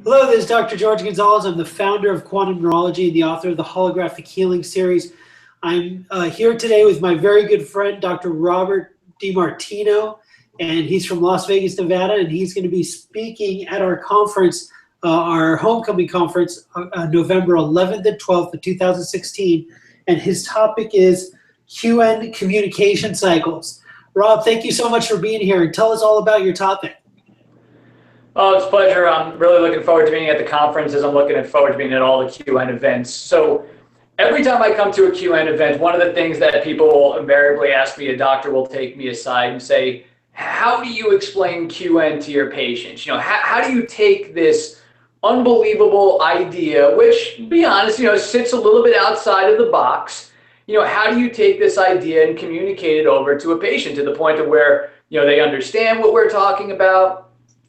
Hello, this is Dr. George Gonzalez. I'm the founder of Quantum Neurology and the author of the Holographic Healing Series. I'm here today with my very good friend, Dr. Robert DeMartino, and he's from Las Vegas, Nevada, and he's going to be speaking at our conference, our homecoming conference, November 11th and 12th of 2016, and his topic is QN communication cycles. Rob, thank you so much for being here, and tell us all about your topic. Oh, it's a pleasure. I'm really looking forward to being at the conference, as I'm looking forward to being at all the QN events. So every time I come to a QN event, one of the things that people will invariably ask me, a doctor will take me aside and say, how do you explain QN to your patients? How do you take this unbelievable idea, which, to be honest, sits a little bit outside of the box. How do you take this idea and communicate it over to a patient to the point of where, they understand what we're talking about,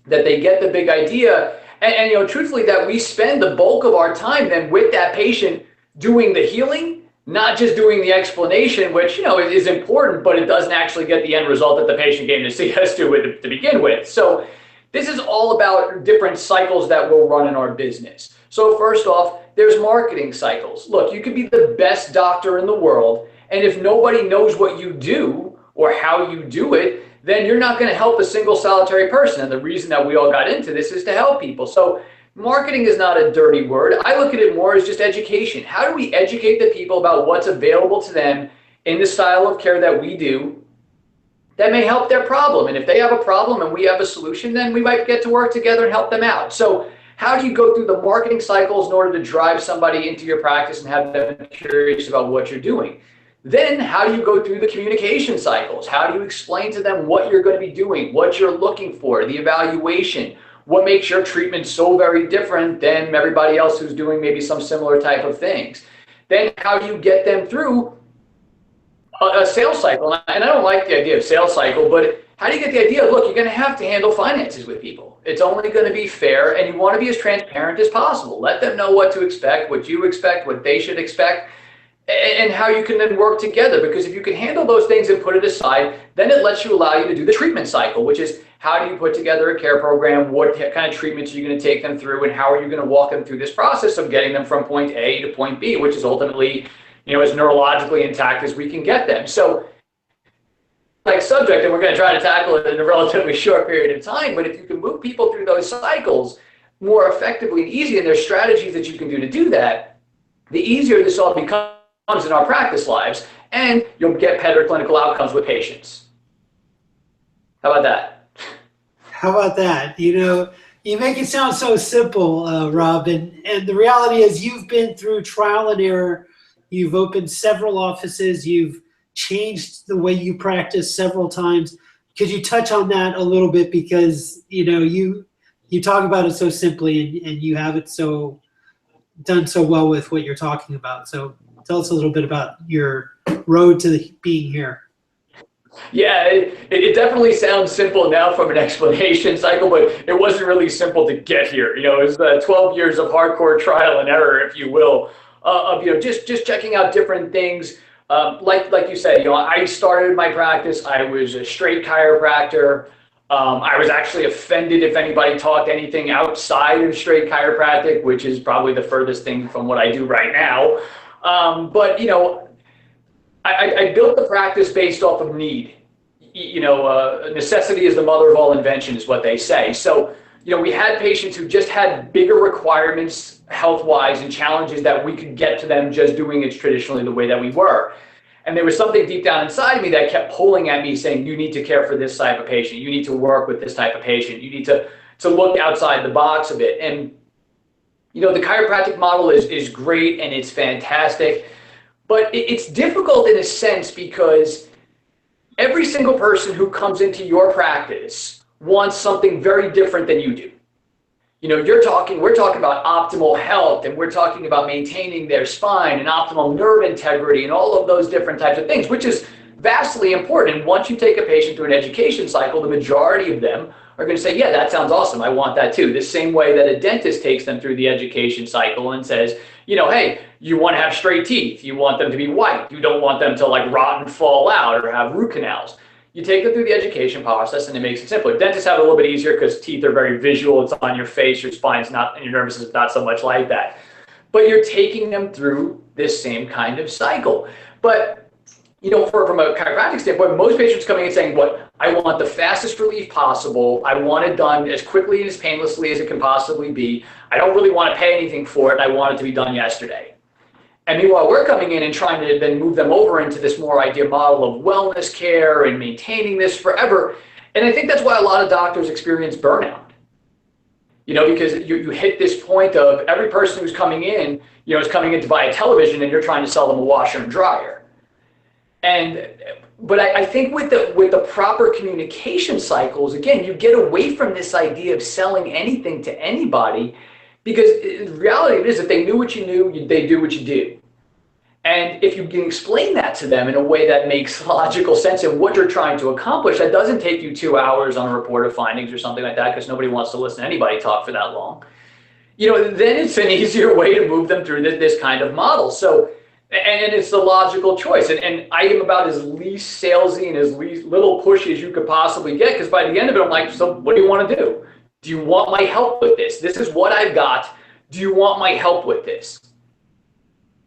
that they get the big idea, and truthfully, that we spend the bulk of our time then with that patient doing the healing, not just doing the explanation, which is important, but it doesn't actually get the end result that the patient came to see us to begin with. So this is all about different cycles that will run in our business. So first off, there's marketing cycles. Look, you could be the best doctor in the world, and if nobody knows what you do or how you do it, then you're not going to help a single solitary person. And the reason that we all got into this is to help people. So marketing is not a dirty word. I look at it more as just education. How do we educate the people about what's available to them in the style of care that we do that may help their problem? And if they have a problem and we have a solution, then we might get to work together and help them out. So how do you go through the marketing cycles in order to drive somebody into your practice and have them curious about what you're doing? Then how do you go through the communication cycles? How do you explain to them what you're going to be doing, what you're looking for, the evaluation, what makes your treatment so very different than everybody else who's doing maybe some similar type of things? Then how do you get them through a sales cycle? And I don't like the idea of sales cycle, but how do you get the idea of, look, you're going to have to handle finances with people. It's only going to be fair, and you want to be as transparent as possible. Let them know what to expect, what you expect, what they should expect, and how you can then work together. Because if you can handle those things and put it aside, then it lets you allow you to do the treatment cycle, which is how do you put together a care program, what kind of treatments are you going to take them through, and how are you going to walk them through this process of getting them from point A to point B, which is ultimately, as neurologically intact as we can get them. So like subject, and we're going to try to tackle it in a relatively short period of time, but if you can move people through those cycles more effectively and easy, and there's strategies that you can do to do that, the easier this all becomes in our practice lives, and you'll get better clinical outcomes with patients. How about that? How about that? You make it sound so simple, Rob, and the reality is you've been through trial and error. You've opened several offices. You've changed the way you practice several times. Could you touch on that a little bit? Because, you talk about it so simply, and you have it done so well with what you're talking about. So tell us a little bit about your road to being here. Yeah, it definitely sounds simple now from an explanation cycle, but it wasn't really simple to get here. It was 12 years of hardcore trial and error, if you will, of just checking out different things. Like you said, I started my practice. I was a straight chiropractor. I was actually offended if anybody talked anything outside of straight chiropractic, which is probably the furthest thing from what I do right now. But I built the practice based off of need. Necessity is the mother of all invention, is what they say. So, we had patients who just had bigger requirements health-wise and challenges that we could get to them just doing it traditionally the way that we were. And there was something deep down inside me that kept pulling at me saying, you need to care for this type of patient. You need to work with this type of patient. You need to look outside the box a bit. And, the chiropractic model is great and it's fantastic, but it's difficult in a sense because every single person who comes into your practice wants something very different than you do. We're talking about optimal health, and we're talking about maintaining their spine and optimal nerve integrity and all of those different types of things, which is vastly important. And once you take a patient through an education cycle, the majority of them are going to say, yeah, that sounds awesome. I want that too. The same way that a dentist takes them through the education cycle and says, hey, you want to have straight teeth. You want them to be white. You don't want them to rot and fall out or have root canals. You take them through the education process, and it makes it simpler. Dentists have it a little bit easier because teeth are very visual. It's on your face, your spine's not, and your nervous system's not so much like that. But you're taking them through this same kind of cycle. But from a chiropractic standpoint, most patients coming in saying, "What I want the fastest relief possible. I want it done as quickly and as painlessly as it can possibly be. I don't really want to pay anything for it, and I want it to be done yesterday." And meanwhile, we're coming in and trying to then move them over into this more ideal model of wellness care and maintaining this forever. And I think that's why a lot of doctors experience burnout. Because you hit this point of every person who's coming in, is coming in to buy a television, and you're trying to sell them a washer and dryer. But I think with the proper communication cycles, again, you get away from this idea of selling anything to anybody, because the reality is, if they knew what you knew, they do what you do. And if you can explain that to them in a way that makes logical sense in what you're trying to accomplish, that doesn't take you 2 hours on a report of findings or something like that, because nobody wants to listen to anybody talk for that long, then it's an easier way to move them through this kind of model. So, and it's the logical choice. And I am about as least salesy and as little pushy as you could possibly get, because by the end of it, I'm like, so what do you want to do? Do you want my help with this? This is what I've got. Do you want my help with this?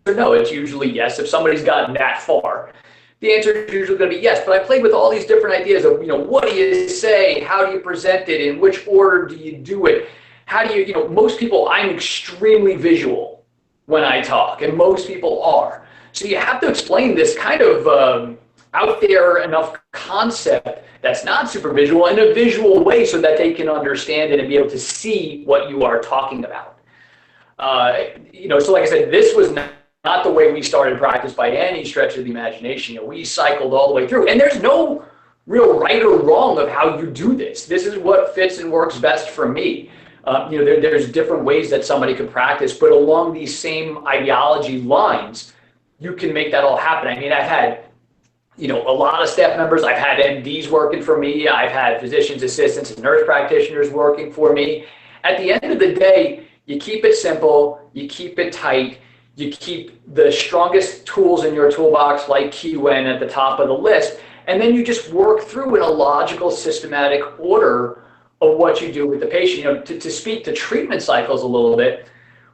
Or no, it's usually yes. If somebody's gotten that far, the answer is usually going to be yes. But I played with all these different ideas of, what do you say? How do you present it? In which order do you do it? How do you, most people, I'm extremely visual when I talk, and most people are. So you have to explain this kind of out there enough concept that's not super visual in a visual way, so that they can understand it and be able to see what you are talking about. So like I said, this was not the way we started practice by any stretch of the imagination. We cycled all the way through, and there's no real right or wrong of how you do this. This is what fits and works best for me. There's different ways that somebody could practice, but along these same ideology lines, you can make that all happen. I mean, I've had a lot of staff members. I've had MDs working for me. I've had physicians assistants and nurse practitioners working for me. At the end of the day, you keep it simple, you keep it tight, you keep the strongest tools in your toolbox like QN at the top of the list, and then you just work through in a logical, systematic order of what you do with the patient. To speak to treatment cycles a little bit,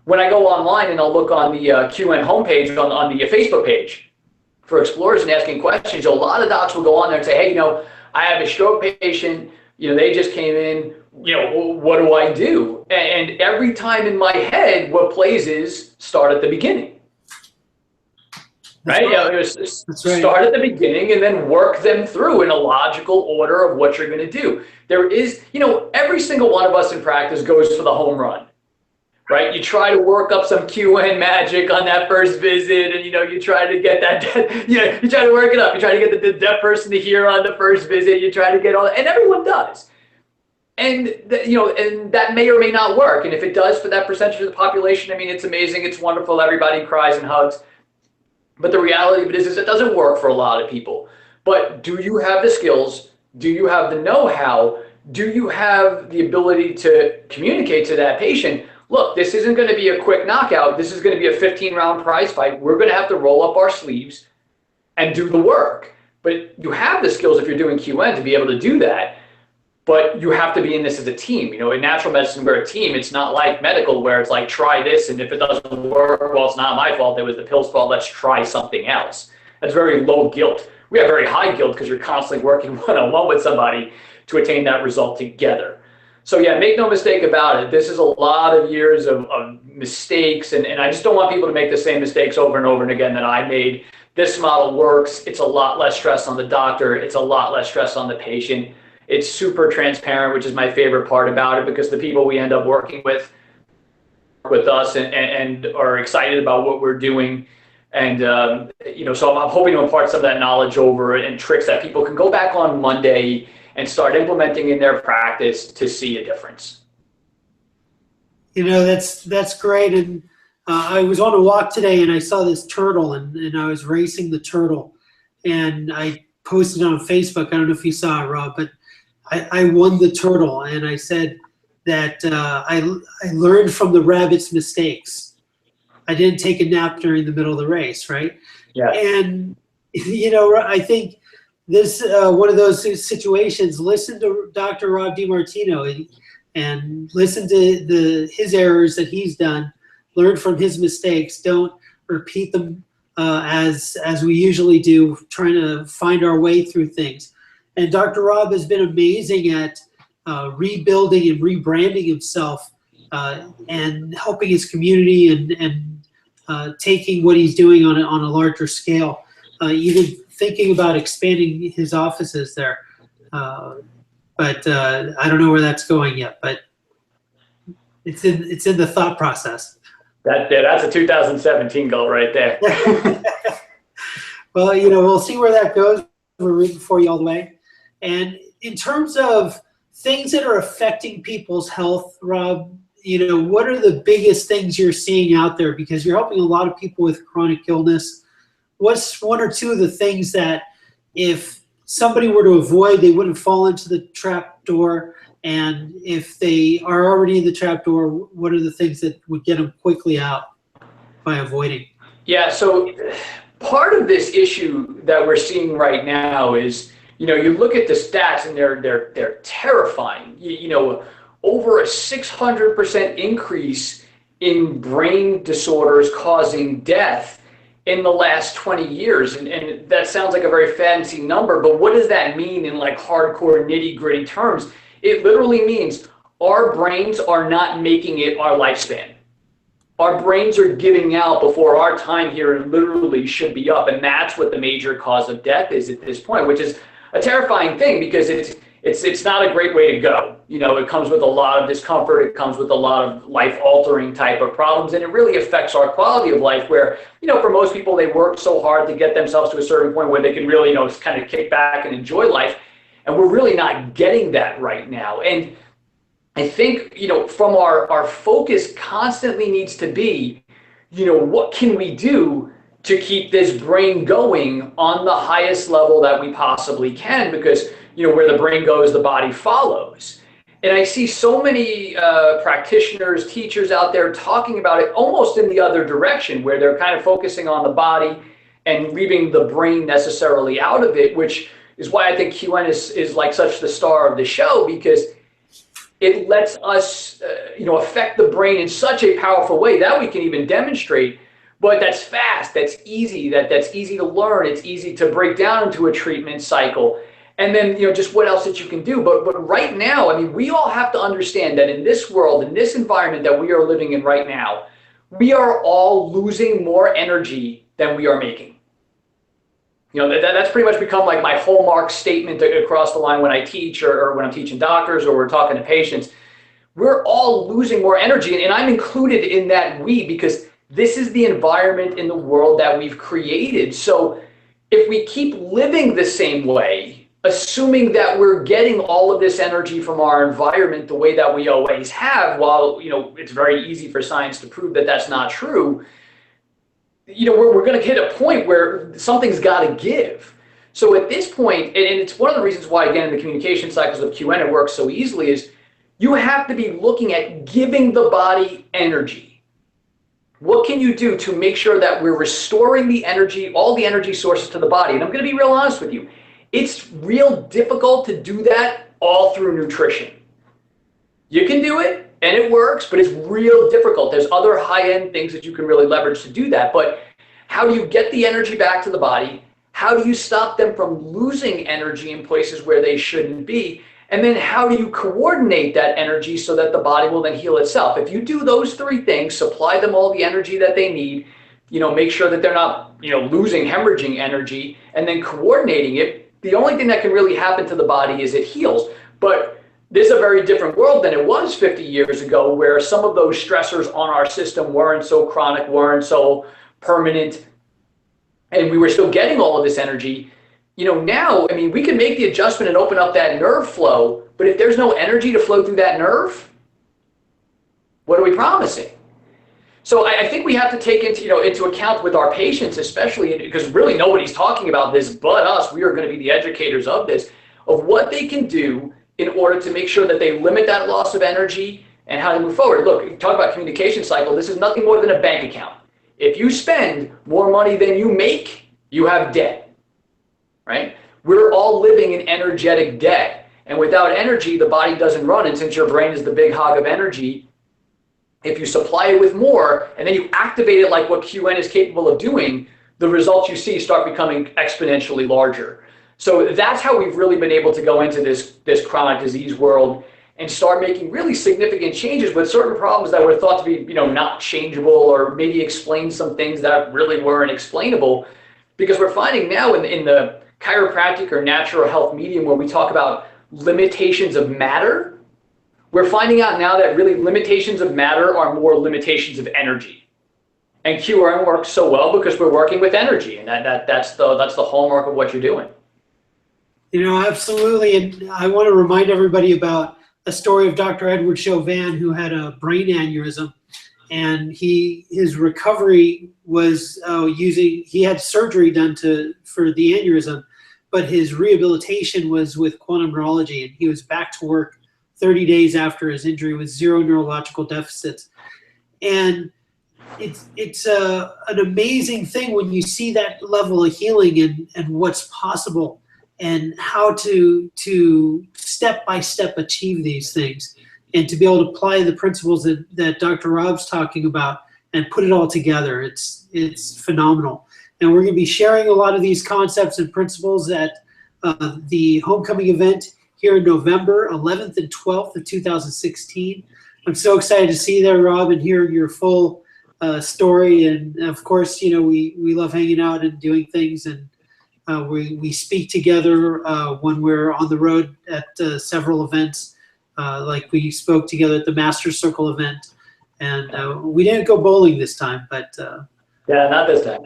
when I go online and I'll look on the QN homepage on the Facebook page for explorers and asking questions, a lot of docs will go on there and say, "Hey, I have a stroke patient, they just came in, what do I do?" And every time in my head, what plays is start at the beginning. Right? Start at the beginning and then work them through in a logical order of what you're going to do. There is, every single one of us in practice goes for the home run. Right? You try to work up some QN magic on that first visit, and you try to get that, you try to work it up. You try to get the deaf person to hear on the first visit. You try to get all, and everyone does. And and that may or may not work. And if it does for that percentage of the population, I mean, it's amazing, it's wonderful, everybody cries and hugs. But the reality of it is it doesn't work for a lot of people. But do you have the skills? Do you have the know-how? Do you have the ability to communicate to that patient, look, this isn't going to be a quick knockout. This is going to be a 15-round prize fight. We're going to have to roll up our sleeves and do the work. But you have the skills if you're doing QN to be able to do that. But you have to be in this as a team. In natural medicine, we're a team. It's not like medical where it's like, try this, and if it doesn't work, well, it's not my fault. It was the pill's fault. Let's try something else. That's very low guilt. We have very high guilt because you're constantly working one-on-one with somebody to attain that result together. So yeah, make no mistake about it. This is a lot of years of mistakes, and I just don't want people to make the same mistakes over and over and again that I made. This model works. It's a lot less stress on the doctor. It's a lot less stress on the patient. It's super transparent, which is my favorite part about it, because the people we end up working with us and are excited about what we're doing. And, so I'm hoping to impart some of that knowledge over and tricks that people can go back on Monday and start implementing in their practice to see a difference. That's great. And I was on a walk today and I saw this turtle and I was racing the turtle, and I posted on Facebook. I don't know if you saw it, Rob, but I won the turtle, and I said that I learned from the rabbit's mistakes. I didn't take a nap during the middle of the race, right? Yeah. And I think this one of those situations. Listen to Dr. Rob DeMartino and listen to his errors that he's done. Learn from his mistakes. Don't repeat them as we usually do, trying to find our way through things. And Dr. Rob has been amazing at rebuilding and rebranding himself and helping his community and taking what he's doing on a larger scale. Even thinking about expanding his offices there. But I don't know where that's going yet, but it's in the thought process. That's a 2017 goal right there. Well, we'll see where that goes. We're rooting for you all the way. And in terms of things that are affecting people's health, Rob, what are the biggest things you're seeing out there? Because you're helping a lot of people with chronic illness. What's one or two of the things that if somebody were to avoid, they wouldn't fall into the trap door? And if they are already in the trap door, what are the things that would get them quickly out by avoiding? Yeah, so part of this issue that we're seeing right now is, you look at the stats and they're terrifying. Over a 600% increase in brain disorders causing death in the last 20 years. And that sounds like a very fancy number, but what does that mean in like hardcore nitty-gritty terms? It literally means our brains are not making it our lifespan. Our brains are giving out before our time here and literally should be up. And that's what the major cause of death is at this point, which is a terrifying thing because it's not a great way to go. It comes with a lot of discomfort. It comes with a lot of life-altering type of problems, and it really affects our quality of life where, for most people, they work so hard to get themselves to a certain point where they can really, kind of kick back and enjoy life. And we're really not getting that right now. And I think, from our focus constantly needs to be, what can we do to keep this brain going on the highest level that we possibly can? Because, where the brain goes, the body follows. And I see so many practitioners, teachers out there talking about it almost in the other direction, where they're kind of focusing on the body and leaving the brain necessarily out of it, which is why I think QN is like such the star of the show, because it lets us, affect the brain in such a powerful way that we can even demonstrate. But that's fast, that's easy, that's easy to learn, it's easy to break down into a treatment cycle. And then, just what else that you can do. But right now, we all have to understand that in this world, in this environment that we are living in right now, we are all losing more energy than we are making. That's pretty much become like my hallmark statement across the line when I teach or when I'm teaching doctors or we're talking to patients. We're all losing more energy, and I'm included in that because this is the environment in the world that we've created. So if we keep living the same way, assuming that we're getting all of this energy from our environment the way that we always have, while it's very easy for science to prove that that's not true, we're going to hit a point where something's got to give. So at this point, and it's one of the reasons why, again, in the communication cycles of QN it works so easily, is you have to be looking at giving the body energy. What can you do to make sure that we're restoring the energy, all the energy sources to the body? And I'm going to be real honest with you. It's real difficult to do that all through nutrition. You can do it and it works, but it's real difficult. There's other high-end things that you can really leverage to do that. But how do you get the energy back to the body? How do you stop them from losing energy in places where they shouldn't be? And then how do you coordinate that energy so that the body will then heal itself? If you do those three things, supply them all the energy that they need, make sure that they're not, losing, hemorrhaging energy, and then coordinating it, the only thing that can really happen to the body is it heals. But this is a very different world than it was 50 years ago, where some of those stressors on our system weren't so chronic, weren't so permanent, and we were still getting all of this energy. Now, we can make the adjustment and open up that nerve flow, but if there's no energy to flow through that nerve, what are we promising? So I think we have to take into account with our patients, especially because really nobody's talking about this but us. We are going to be the educators of this, of what they can do in order to make sure that they limit that loss of energy and how to move forward. Look, talk about communication cycle. This is nothing more than a bank account. If you spend more money than you make, you have debt, right? we're all living an energetic debt. And without energy, the body doesn't run. And since your brain is the big hog of energy, if you supply it with more and then you activate it like what QN is capable of doing, the results you see start becoming exponentially larger. So that's how we've really been able to go into this chronic disease world and start making really significant changes with certain problems that were thought to be, not changeable, or maybe explain some things that really weren't explainable. Because we're finding now in the chiropractic or natural health medium where we talk about limitations of matter, we're finding out now that really limitations of matter are more limitations of energy. And QRM works so well because we're working with energy, and that's the hallmark of what you're doing. Absolutely. And I want to remind everybody about a story of Dr. Edward Chauvin, who had a brain aneurysm, and his recovery was he had surgery done for the aneurysm, but his rehabilitation was with quantum neurology, and he was back to work 30 days after his injury with 0 neurological deficits. And it's an amazing thing when you see that level of healing and what's possible, and how to step by step achieve these things, and to be able to apply the principles that Dr. Rob's talking about and put it all together. It's phenomenal. And we're going to be sharing a lot of these concepts and principles at the homecoming event here in November 11th and 12th of 2016. I'm so excited to see you there, Rob, and hear your full story. And of course, we love hanging out and doing things, and we speak together when we're on the road at several events, like we spoke together at the Master Circle event. And we didn't go bowling this time, but yeah, not this time.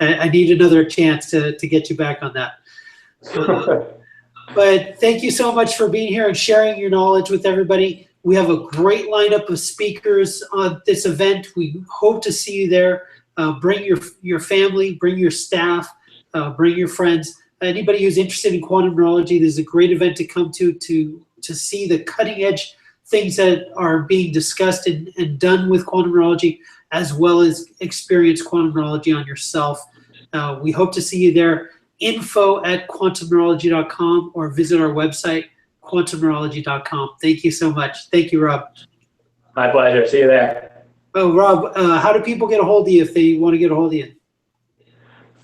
I need another chance to get you back on that. But thank you so much for being here and sharing your knowledge with everybody. We have a great lineup of speakers on this event. We hope to see you there. Bring your family, bring your staff, bring your friends. Anybody who's interested in quantum neurology, this is a great event to come to see the cutting edge things that are being discussed and done with quantum neurology, as well as experience quantum neurology on yourself. We hope to see you there. info@quantumneurology.com, or visit our website, quantumneurology.com. Thank you so much. Thank you, Rob. My pleasure. See you there. Oh, Rob, how do people get a hold of you if they want to get a hold of you?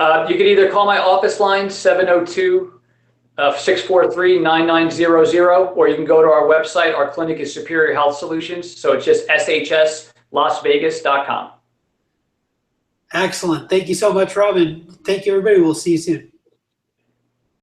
You can either call my office line, 702-643-9900, or you can go to our website. Our clinic is Superior Health Solutions, so it's just shslasvegas.com. Excellent. Thank you so much, Rob, and thank you, everybody. We'll see you soon.